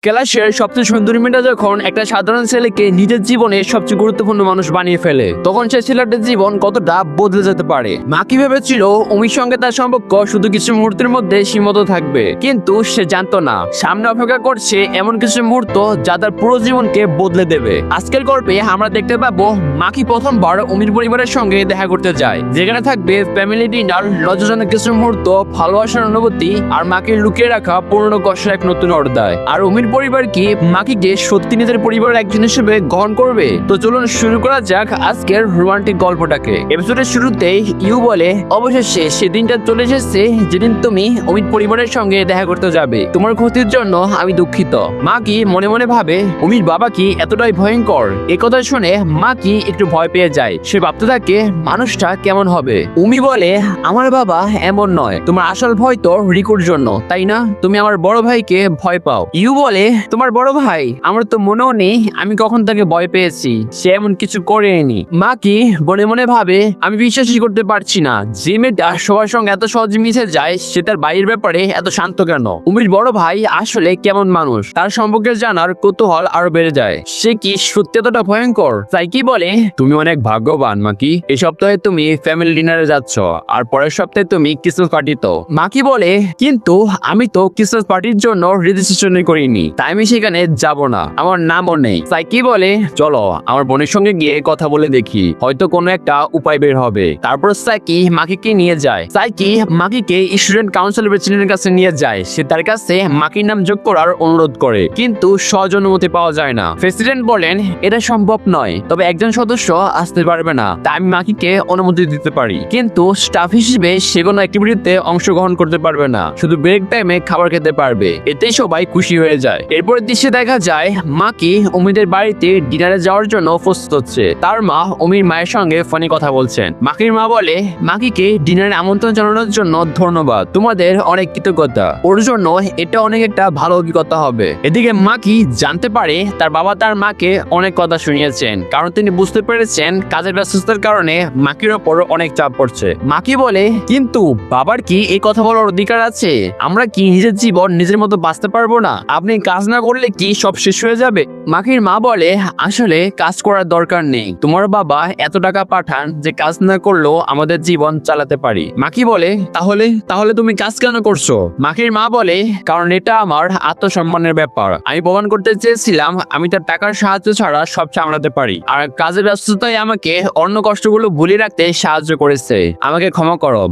ক্লাসের সবচেয়ে সুন্দরী মেয়েটা যখন একটা সাধারণ ছেলেকে নিজের জীবনে সবচেয়ে গুরুত্বপূর্ণ মানুষ বানিয়ে ফেলে, তখন সে ছেলেটার জীবন কতটা বদলে যেতে পারে। মাকি ভেবেছিল উমির সঙ্গে তার সম্পর্ক শুধু কিছু মুহূর্তের মধ্যে সীমিত থাকবে, কিন্তু সে জানতো না সামনে অপেক্ষা করছে এমন কিছু মুহূর্ত যা তার পুরো জীবনকে বদলে দেবে। আজকের গল্পে আমরা দেখতে পাবো মাকি প্রথমবার উমির পরিবারের সঙ্গে দেখা করতে যায়, যেখানে থাকবে ফ্যামিলি ডিনার, লজ্জাজনক কিছু মুহূর্ত, ভালোবাসার অনুভূতি আর মাকে লুকিয়ে রাখা পুরনো কষ্টের এক নতুন অধ্যায়। আর উমির পরিবার কি মাকিকে সত্যি নিজের পরিবারের একজন হিসেবে গ্রহণ করবে? তো চলুন শুরু করা যাক আজকের রোমান্টিক গল্পটাকে। এপিসোডের শুরুতেই ইউ বলে, অবশেষে সেদিনটা চলে এসেছে যেদিন তুমি উমির পরিবারের সঙ্গে দেখা করতে যাবে। তোমার ক্ষতির জন্য আমি দুঃখিত। মাকি মনে মনে ভাবে, উমির বাবা কি এতটাই ভয়ঙ্কর? এই কথা শুনে মাকি একটু ভয় পেয়ে যায়। সে ভাবতে থাকে মানুষটা কেমন হবে। উমি বলে, আমার বাবা এমন নয়, তোমার আসল ভয় তো রিকুর জন্য, তাই না? তুমি আমার বড় ভাইকে ভয় পাও। ইউ বলে, তোমার বড় ভাই? আমার তো মনেও নেই আমি কখন তাকে ভয় পেয়েছি। সে এমন কিছু করেনি। মাকি মনে মনে ভাবে, আমি বিশ্বাসই করতে পারছি না যে মেয়েটা সবার সঙ্গে এত সহজে মিশে যায় সে তার ভাইয়ের ব্যাপারে এত শান্ত কেন। উমির বড় ভাই আসলে কেমন মানুষ তার সম্পর্কে জানার কৌতূহল আরো বেড়ে যায়। সে কি সত্যি এতটা ভয়ঙ্কর? তাই কি বলে, তুমি অনেক ভাগ্যবান মাকি। এই সপ্তাহে তুমি ফ্যামিলি ডিনারে যাচ্ছ, আর পরের সপ্তাহে তুমি ক্রিসমাস পার্টি। তো মাকি বলে, কিন্তু আমি তো ক্রিসমাস পার্টির জন্য রেজিস্ট্রেশন করিনি, তাই আমি সেখানে যাব না, আমার নামও নেই। সাইকি বলে, চলো আমার বোনের সঙ্গে গিয়ে কথা বলে দেখি, হয়তো কোনো একটা উপায় বের হবে। তারপর সাইকি মাকিকে নিয়ে যায়। সাইকি মাকিকে স্টুডেন্ট কাউন্সিল প্রেসিডেন্টের কাছে নিয়ে যায়। সে তার কাছে মাকির নাম যোগ করার অনুরোধ করে, কিন্তু সহজ অনুমতি পাওয়া যায় না। প্রেসিডেন্ট বলেন, এটা সম্ভব নয়, তবে একজন সদস্য আসতে পারবে না, তাই আমি মাকিকে অনুমতি দিতে পারি, কিন্তু স্টাফ হিসেবে সে কোনো অ্যাক্টিভিটিতে অংশগ্রহণ করতে পারবে না, শুধু ব্রেক টাইমে খাবার খেতে পারবে। এতেই সবাই খুশি হয়ে যায়। এরপরের দৃশ্যে দেখা যায় মাকি উমিদের বাড়িতে ডিনারে যাওয়ার জন্য প্রস্তুত হচ্ছে। তার মা উমির মায়ের সঙ্গে ফোনে কথা বলছেন। মাকির মা বলে, মাকিকে ডিনারে আমন্ত্রণ জানানোর জন্য ধন্যবাদ, তোমাদের অনেক কৃতজ্ঞতা, ওর জন্য এটা অনেক একটা ভালো অভিজ্ঞতা হবে। এদিকে মাকি জানতে পারে তার বাবা তার মাকে অনেক কথা শুনিয়েছেন, কারণ তিনি বুঝতে পেরেছেন কাজের ব্যস্ততার কারণে মাকির ওপর অনেক চাপ পড়ছে। মাকি বলে, কিন্তু বাবার কি এই কথা বলার অধিকার আছে? আমরা কি নিজের জীবন নিজের মতো বাঁচতে পারবো না? আপনি কাজ না করলে কি সব শেষ হয়ে যাবে? মাকির মা বলে, আসলে কাজ করার দরকার নেই, তোমার বাবা এত টাকা পাঠান যে কাজ না করলেও আমাদের জীবন চালাতে পারি। মাকি বলে, তাহলে তাহলে তুমি কাজ কেন করছো? মাকির মা বলে, কারণ এটা আমার আত্মসম্মানের ব্যাপার। আমি প্রমাণ করতে চেয়েছিলাম আমি তার টাকার সাহায্য ছাড়া সব সামলাতে পারি, আর কাজের ব্যস্ততায় আমাকে অন্য কষ্টগুলো ভুলিয়ে রাখতে সাহায্য করেছে। আমাকে ক্ষমা করো,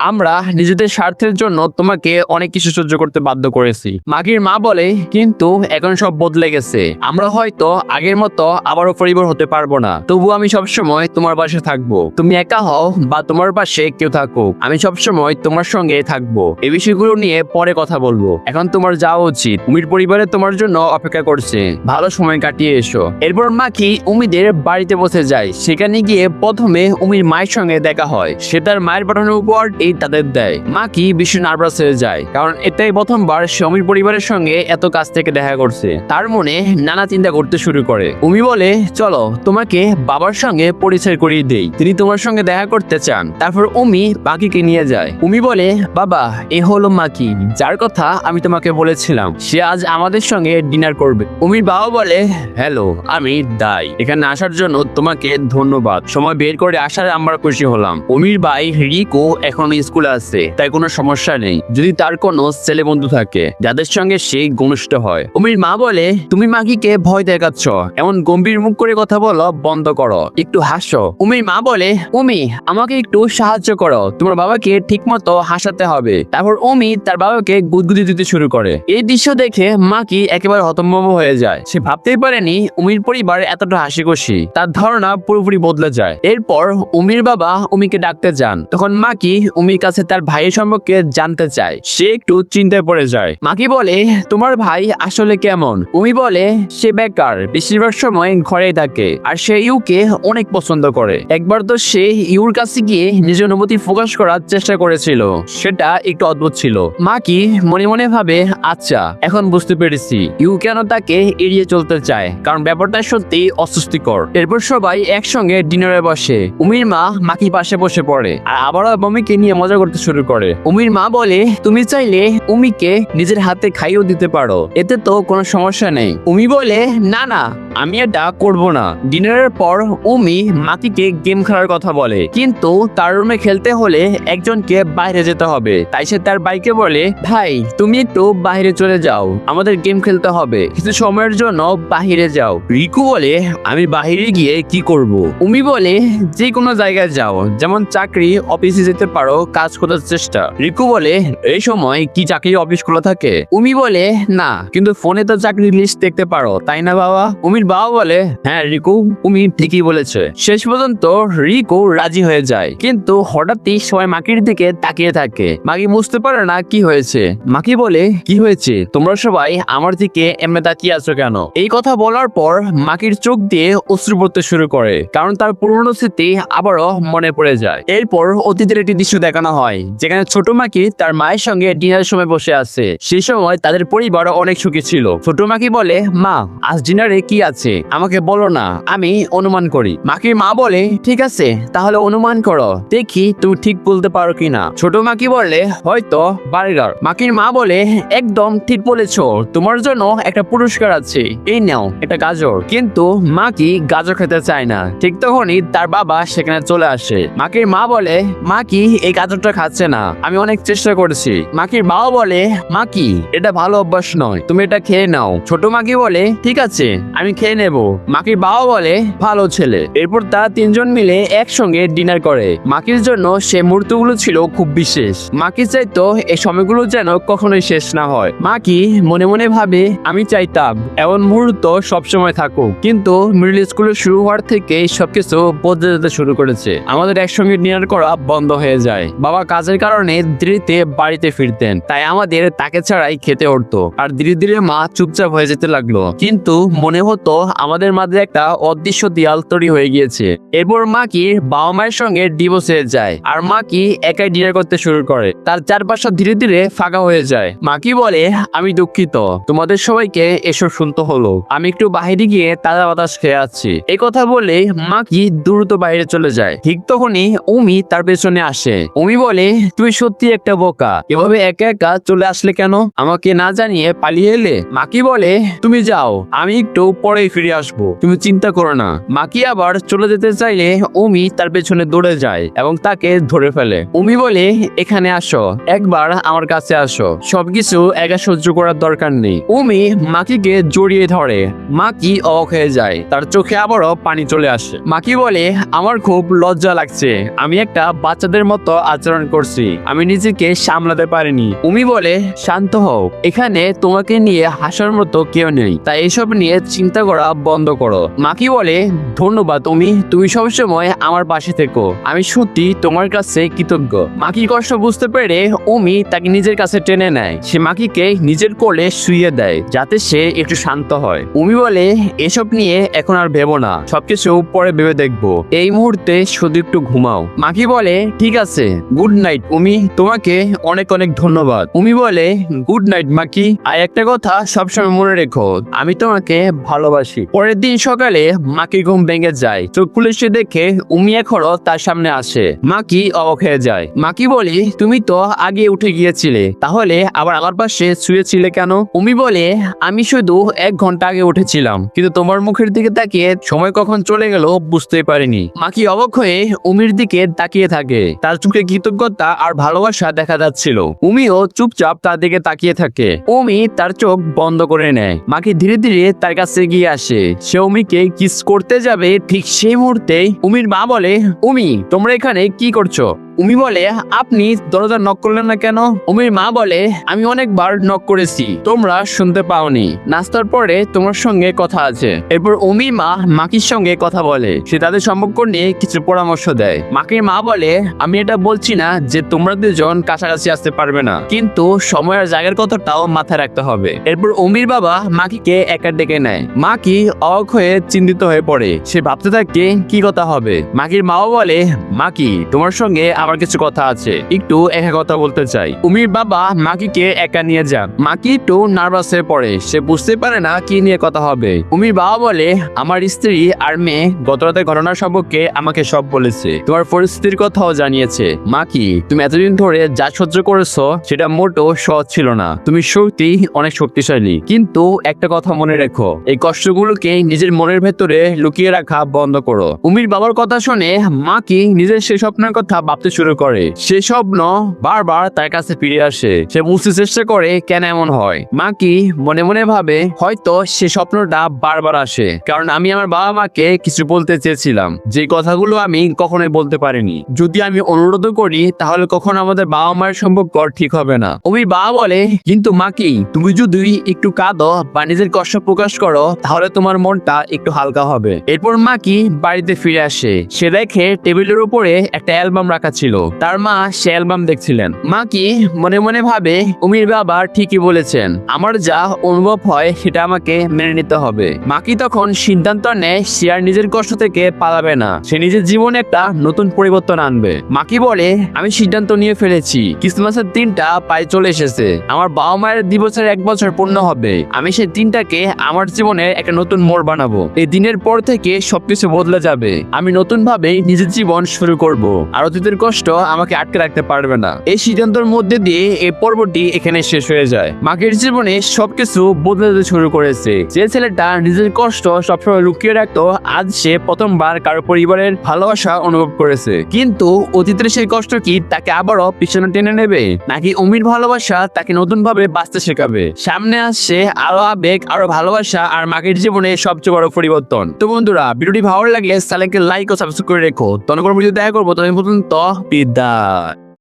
আমরা নিজেদের স্বার্থের জন্য তোমাকে অনেক কিছু সহ্য করতে বাধ্য করেছি। মাকির মা বলে, কিন্তু এখন সব বদলে গেছে, আমরা হয়তো আগের মতো আবারও পরিবার হতে পারবো না, তবু আমি সবসময় তোমার পাশে থাকবো। তুমি একা হও বা তোমার পাশে কেউ থাকুক, আমি সবসময় তোমার সঙ্গে থাকবো। এই বিষয়গুলো নিয়ে পরে কথা বলবো, এখন তোমার যাওয়া উচিত। উমির পরিবারে তোমার জন্য অপেক্ষা করছে, ভালো সময় কাটিয়ে এসো। এরপর মাকি উমিদের বাড়িতে বসে যায়। সেখানে গিয়ে প্রথমে উমির মায়ের সঙ্গে দেখা হয়। সে তার মায়ের পাঠানো উপহারটি তাদের দেয়। মাকি ভীষণ নার্ভাস হয়ে যায়, কারণ এটাই প্রথমবার সে উমির পরিবারের সঙ্গে এত কাছ থেকে দেখা করছে। তার মনে নানা চিন্তা করতে শুরু করে। উমি বলে, চলো তোমাকে বাবার সঙ্গে পরিচয় করিয়ে দেই, তিনি তোমার সঙ্গে দেখা করতে চান। তারপর উমি মাকিকে নিয়ে যায়। উমি বলে, বাবা এ হলো মাকি, যার কথা আমি তোমাকে বলেছিলাম, সে আজ আমাদের সঙ্গে ডিনার করবে। উমির বাবা বলে, হ্যালো আমি দাই, এখানে আসার জন্য তোমাকে ধন্যবাদ, সময় বের করে আসার আমরা খুশি হলাম। উমির ভাই রিকো এখন স্কুলে আছে, তাই কোনো সমস্যা নেই যদি তার কোনো ছেলে বন্ধু থাকে যাদের সঙ্গে সে ঘনিষ্ঠ হয়। উমির মা বলে, তুমি মাকিকে ভয় দেখাচ্ছ, এমন গম্ভীর মুখ করে কথা বলো বন্ধ করো, একটু হাসো। উমির মা বলে, উমি আমাকে একটু সাহায্য করো, তোমার বাবাকে ঠিক মতো হাসাতে হবে। তারপর উমি তার বাবাকে গুদগুদি দিতে শুরু করে। এই দৃশ্য দেখে মাকি একেবারে হতভম্ব হয়ে যায়। সে ভাবতেই পারেনি উমির পরিবার এতটা হাসি খুশি। তার ধারণা পুরোপুরি বদলে যায়। এরপর উমির বাবা উমিকে ডাকতে যান। তখন মাকি উমির কাছে তার ভাইয়ের সম্পর্কে জানতে চায়। সে একটু চিন্তায় পড়ে যায়। মাকি বলে, তোমার ভাই আসলে কেমন? উমি বলে, সে বেকার, বেশিরভাগ সময় ঘরেই থাকে আর সে ইউকে অনেক পছন্দ করে। একবার তো সে ইউর কাছে গিয়ে নিজের অনুভূতি প্রকাশ করার চেষ্টা করেছিল, সেটা একটু অদ্ভুত ছিল। মাকি মনে মনে ভাবে, আচ্ছা এখন বুঝতে পেরেছি ইউ কেন তাকে এড়িয়ে চলতে চায়, কারণ ব্যাপারটা সত্যি অস্বস্তিকর। এরপর সবাই একসঙ্গে ডিনারে বসে। উমির মা মাকি পাশে বসে পড়ে আর আবারও মমিকে নিয়ে মজা করতে শুরু করে। উমির মা বলে, তুমি চাইলে উমিকে নিজের হাতে খাইয়েও দিতে পারো, এতে তো কোনো সমস্যা নেই। উমি বলে, না না, আমি এটা করব না। ডিনারের পর উমি মাকিকে গেম খেলার কথা বলে, কিন্তু তার রুমে খেলতে হলে একজনকে বাইরে যেতে হবে। তাই সে তার বাইকে বলে, ভাই তুমি একটু বাইরে চলে যাও, আমাদের গেম খেলতে হবে, কিছু সময়ের জন্য বাহিরে যাও। রিকু বলে, আমি বাহিরে গিয়ে কি করব? উমি বলে, যে কোনো জায়গায় যাও, যেমন চাকরি, অফিসে যেতে পারো, কাজ করার চেষ্টা। রিকু বলে, এই সময় কি চাকরি অফিস খোলা থাকে? উমি বলে, না, কিন্তু ফোনে তো চাকরির লিস্ট দেখতে পারো, তাই না বাবা? উমির বাবা বলে, হ্যাঁ রিকু, উমি ঠিকই বলেছে। শেষ পর্যন্ত রিকু রাজি হয়ে যায়, কিন্তু হঠাৎই সবাই মাকির দিকে তাকিয়ে থাকে। মাকি বুঝতে পারে না কি হয়েছে। মাকি বলে, কি হয়েছে, তোমরা সবাই আমার দিকে এমনি তাকিয়ে আছো কেন? এই কথা বলার পর মাকির চোখ দিয়ে অশ্রু পড়তে শুরু করে, কারণ তার পুরনো স্মৃতি আবারও মনে পড়ে যায়। এরপর অতীতের একটি দৃশ্য দেখানো হয়, যেখানে ছোট মাকি তার মায়ের সঙ্গে ডিনারের সময় বসে আছে। সেই সময় তাদের পরিবার অনেক সুখী ছিল। ছোট মাকি বলে, মা আজ ডিনারে কি আছে আমাকে বলো না, আমি অনুমান করি। মাকির মা বলে, ঠিক আছে তাহলে অনুমান করো, দেখি তুমি ঠিক বলতে পারো কিনা। ছোট মাকি বলে, হয়তো বার্গার। মাকির মা বলে, একদম ঠিক বলেছো, তোমার জন্য একটা পুরস্কার আছে, এই নাও এটা গাজর। কিন্তু মাকি গাজর খেতে চায় না। ঠিক তখনই তার বাবা সেখানে চলে আসে। মাকির মা বলে, মাকি এই গাজরটা খাচ্ছে না, আমি অনেক চেষ্টা করেছি। মাকির বাবা বলে, মাকি এটা ভালো অভ্যাস নয়, তুমি এটা খেয়ে নাও। ছোট মাকি বলে, ঠিক আছে আমি খেয়ে নেব। মাকির বাবা বলে, ভালো ছেলে। এরপর তারা তিনজন মিলে একসঙ্গে ডিনার করে। মাকির জন্য সে মুহূর্তগুলো ছিল খুব বিশেষ। মাকি চাইতো এই সময়গুলো যেন কখনোই শেষ না হয়। মাকি মনে মনে ভাবে, আমি চাইতাম এমন মুহূর্ত সবসময় থাকুক, কিন্তু মিডল স্কুলে শুরু হওয়ার থেকে সবকিছু বদলে যেতে শুরু করেছে। আমাদের একসঙ্গে ডিনার করা বন্ধ হয়ে যায়। বাবা কাজের কারণে দেরিতে বাড়িতে ফিরতেন, তাই আমাদের তাকে ছাড়াই খেতে হতো। আর ধীরে ধীরে মা চুপচাপ হয়ে যেতে লাগলো, কিন্তু মনে হতো আমাদের মাঝে একটা অদৃশ্য দেয়াল তৈরি হয়ে গিয়েছে। এরপর মাকি বাবা মায়ের সঙ্গে ডিভোর্স হয়ে যায়, আর মাকি একাই ডিনার করতে শুরু করে। তার চারপাশে ধীরে ধীরে ফাঁকা হয়ে যায়। মাকি বলে, আমি দুঃখিত, তোমাদের সবাইকে এসব শুনতে হলো, আমি একটু বাইরে গিয়ে তাজা বাতাস খেয়ে আসছি। এই কথা বলে মাকি দ্রুত বাইরে চলে যায়। ঠিক তখনই উমি তার পেছনে আসে। উমি বলে, তুমি সত্যি একটা বোকা, এভাবে একা একা চলে আসলে কেন, আমাকে না জানিয়ে পালিয়ে এলে? মাকি বলে, তুমি যাও, আমি একটু পরেই ফিরে আসবো, তুমি চিন্তা করো না। মাকি আবার চলে যেতে চাইলে উমি তার পেছনে দৌড়ে যায় এবং তাকে ধরে ফেলে। উমি বলে, এখানে আসো, একবার আমার কাছে আসো, সবকিছু একা সহ্য করার দরকার নেই। উমি মাকিকে জড়িয়ে ধরে। মাকি অবাক হয়ে যায়, তার চোখে আবারও পানি চলে আসে। মাকি বলে, আমার খুব লজ্জা লাগছে, আমি একটা বাচ্চাদের মতো আচরণ করছি, আমি নিজেকে সামলাতে পারিনি। উমি বলে, শান্ত হও, এখানে তোমাকে নিয়ে হাসার মতো কেউ নেই, তাই এসব নিয়ে চিন্তা করা বন্ধ করো। মাকি বলে, ধন্যবাদ উমি, তুমি সবসময় আমার পাশে থেকো, আমি সত্যি তোমার কাছে কৃতজ্ঞ। মাকির কষ্ট বুঝতে পেরে উমি তাকে নিজের কাছে টেনে নেয়। সে মাকিকে নিজের কোলে শুইয়ে দেয়, যাতে সে একটু শান্ত হয়। উমি বলে, এসব নিয়ে এখন আর ভেবো না, সবকিছু পরে ভেবে দেখবো, এই মুহূর্তে শুধু একটু ঘুমাও। মাকি বলে, ঠিক আছে, গুড নাইট উমি, তোমাকে অনেক অনেক ধন্যবাদ। উমি বলে, গুড নাইট মাকি, আর একটা কথা সবসময় মনে রেখো, আমি তোমাকে ভালোবাসি। পরের দিন সকালে মাকি ঘুম ভেঙে যায়। চোখ খুলে সে দেখে উমি এখনো তার সামনে আসে। মাকি অবাক হয়ে যায়। মাকি বলে, তুমি তো আগে উঠে গিয়েছিলে, তাহলে আবার আমার পাশে শুয়েছিলে কেন? উমি বলে, আমি শুধু 1 ঘন্টা আগে উঠেছিলাম, কিন্তু তোমার মুখের দিকে তাকিয়ে সময় কখন চলে গেল বুঝতেই পারিনি। মাকি অবাক হয়ে উমির দিকে তাকিয়ে থাকে, তার চোখে কৃতজ্ঞতা আর ভালোবাসা দেখা যাচ্ছিল। উমিও চুপচাপ তার দিকে তাকিয়ে থাকে। উমি তার চোখ বন্ধ করে নেয়। মাকি ধীরে ধীরে তার কাছে গিয়ে আসে। সে উমিকে কিস করতে যাবে, ঠিক সেই মুহূর্তে উমির মা বলে, উমি তোমরা এখানে কি করছো? উমি বলে, আপনি দরজা নক করলেন না কেন? উমির মা বলে, আমি অনেকবার নক করেছি, তোমরা শুনতে পাওনি। নাস্তার পরে তোমার সঙ্গে কথা আছে। এরপর উমির মা মাকির সঙ্গে কথা বলে, সে তাদের সম্পর্ক নিয়ে কিছু পরামর্শ দেয়। মাকির মা বলে, আমি এটা বলছি না যে তোমরা দুজন কাছাকাছি আসতে পারবে না, কিন্তু সময় আর জায়গার কথাটাও মাথায় রাখতে হবে। এরপর উমির বাবা মাকিকে একা ডেকে নেয়। মাকি অবাক হয়ে চিন্তিত হয়ে পড়ে, সে ভাবতে থাকে কি কথা হবে। মাকির মাও বলে, মাকি তোমার সঙ্গে আমার কিছু কথা আছে, একটু একা কথা বলতে চাই। উমির বাবা মাকিকে একা নিয়ে যান। মাকি একটু নার্ভাস হয়ে পড়ে, সে বুঝতে পারে না কি নিয়ে কথা হবে। উমির বাবা বলে, আমার স্ত্রী আর মেয়ে গত রাতের ঘটনা সম্পর্কে আমাকে সব বলেছে, তোমার পরিস্থিতির কথাও জানিয়েছে। মাকি, তুমি এতদিন ধরে যা সহ্য করেছো সেটা মোটেও সহজ ছিল না, তুমি সত্যি অনেক শক্তিশালী, কিন্তু একটা কথা মনে রেখো, এই কষ্টগুলোকে নিজের মনের ভেতরে লুকিয়ে রাখা বন্ধ করো। উমির বাবার কথা শুনে মাকি নিজের সেই স্বপ্নের কথা ভাবতে শুরু করে। সেই স্বপ্ন বারবার তার কাছে ফিরে আসে, সে বুঝতে চেষ্টা করে কেন এমন হয়। মাকি মনে মনে ভাবে, হয়তো সে স্বপ্নটা বারবার আসে কারণ আমি আমার বাবা মাকে কিছু বলতে চেয়েছিলাম, যে কথাগুলো আমি কখনোই বলতে পারিনি। যদি আমি অনুরোধ করি তাহলে কখনো আমাদের বাবা মায়ের সম্পর্ক ঠিক হবে না। উমির বাবা বলে, কিন্তু মাকি, তুমি যদি একটু কাঁদো বা নিজের কষ্ট প্রকাশ করো তাহলে তোমার মনটা একটু হালকা হবে। এরপর মাকি বাড়িতে ফিরে আসে, সে দেখে টেবিলের উপরে একটা অ্যালবাম রাখা ছিল। তার মা সে অ্যালবাম দেখছিলেন। মাকি মনে মনে ভাবে, উমির বাবা ঠিকই বলেছেন, আমার যা অনুভব হয় সেটা আমাকে মেনে নিতে হবে। মাকি তখন সিদ্ধান্ত নেয় সে আর নিজের কষ্ট থেকে পালাবে না, সে নিজের জীবনে একটা নতুন পরিবর্তন আনবে। মাকি বলে, আমি সিদ্ধান্ত নিয়ে ফেলেছি, ক্রিসমাসের দিনটা প্রায় চলে এসেছে, আমার বাবা মায়ের দিবসের 1 বছর পূর্ণ হবে। আমি সেই দিনটাকে আমার জীবনে একটা নতুন মোড় বানাবো। এই দিনের পর থেকে সবকিছু বদলে যাবে, আমি নতুন ভাবে নিজের জীবন শুরু করব, আর অতীতের কষ্ট আমাকে আটকে রাখতে পারবে না। এই সিদ্ধান্তের মধ্যে দিয়ে এই পর্বটি এখানে শেষ হয়ে যায়। মাকির জীবনে সবকিছু বদলে যেতে শুরু করেছে। যে ছেলেটা নিজের কষ্ট সবসময় লুকিয়ে রাখতো, আজ সে প্রথমবার কারো পরিবারের ভালোবাসা অনুভব করেছে। কিন্তু অতীতের সেই কষ্ট কি তাকে আবারও পিছনে টেনে নেবে, নাকি উমির ভালোবাসা তাকে নতুন ভাবে বাঁচতে শেখাবে? সামনে আসছে আরো আবেগ, আরো ভালোবাসা, আর মাকির জীবনে সবচেয়ে বড় পরিবর্তন। তো বন্ধুরা, ভিডিওটি ভালো লাগলে চ্যানেলকে লাইক ও সাবস্ক্রাইব করে রেখো। তখন ভিডিও দেখা করবো, তখন পর্যন্ত বিদায়।